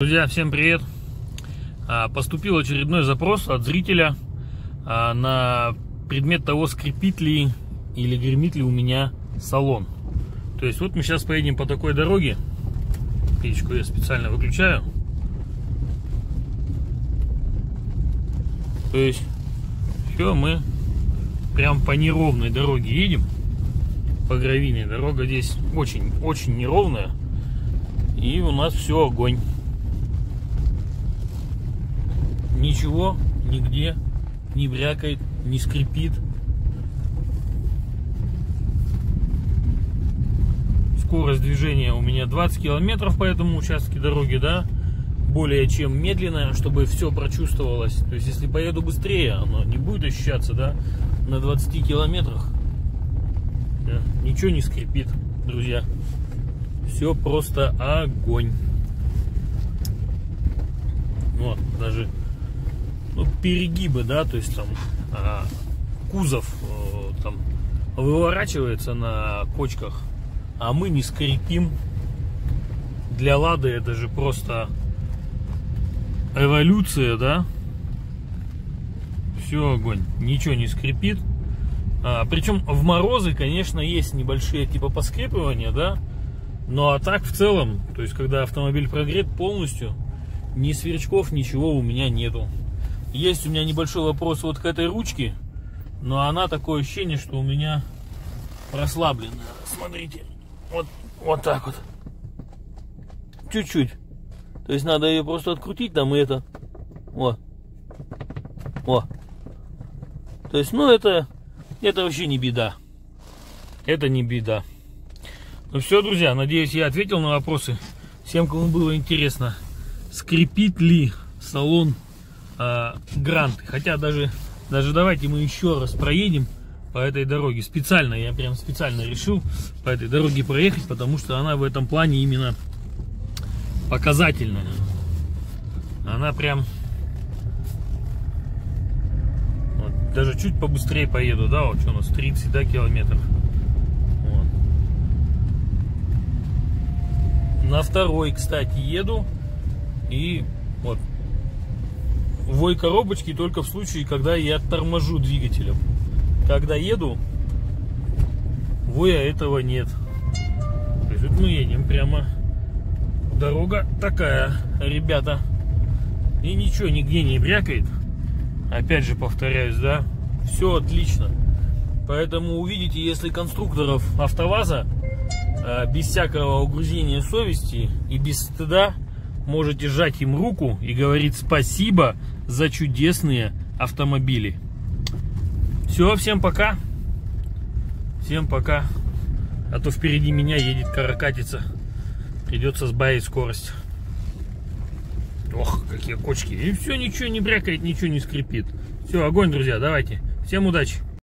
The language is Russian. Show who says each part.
Speaker 1: Друзья, всем привет! Поступил очередной запрос от зрителя на предмет того, скрипит ли или гремит ли у меня салон. То есть вот мы сейчас поедем по такой дороге. Печку я специально выключаю. То есть все, мы прям по неровной дороге едем. По гравийной. Дорога здесь очень неровная. И у нас все огонь. Ничего нигде не брякает, не скрипит. Скорость движения у меня 20 километров по этому участку дороги, да, более чем медленная, чтобы все прочувствовалось. То есть если поеду быстрее, оно не будет ощущаться, да, на 20 километрах. Да, ничего не скрипит, друзья. Все просто огонь. Вот, даже перегибы, да, то есть там кузов там выворачивается на кочках, а мы не скрипим. Для Лады это же просто эволюция, да. Все огонь, ничего не скрипит. Причем в морозы, конечно, есть небольшие типа поскрипывания, да, но а так в целом, то есть когда автомобиль прогрет полностью, ни сверчков, ничего у меня нету. Есть у меня небольшой вопрос вот к этой ручке, но она такое ощущение, что у меня расслабленная. Смотрите, вот так вот. Чуть-чуть. То есть надо ее просто открутить там и это. Вот. То есть, это вообще не беда. Это не беда. Ну все, друзья, надеюсь, я ответил на вопросы. Всем, кому было интересно, скрипит ли салон Грант. Хотя даже давайте мы еще раз проедем по этой дороге. Я прям специально решил по этой дороге проехать, потому что она в этом плане именно показательная. Она прям вот, даже чуть побыстрее поеду, да, вот что у нас 30, да, километров. Вот. На второй, кстати, еду, и вот вой коробочки только в случае, когда я торможу двигателем. Когда еду, воя этого нет. То есть вот мы едем прямо. Дорога такая, ребята. И ничего нигде не брякает. Опять же повторяюсь, да. Все отлично. Поэтому увидите, если конструкторов АвтоВАЗа без всякого угрызения совести и без стыда, можете сжать им руку и говорить спасибо за чудесные автомобили. Все, всем пока. Всем пока. А то впереди меня едет каракатица. Придется сбавить скорость. Ох, какие кочки. И все, ничего не брякает, ничего не скрипит. Все, огонь, друзья, давайте. Всем удачи.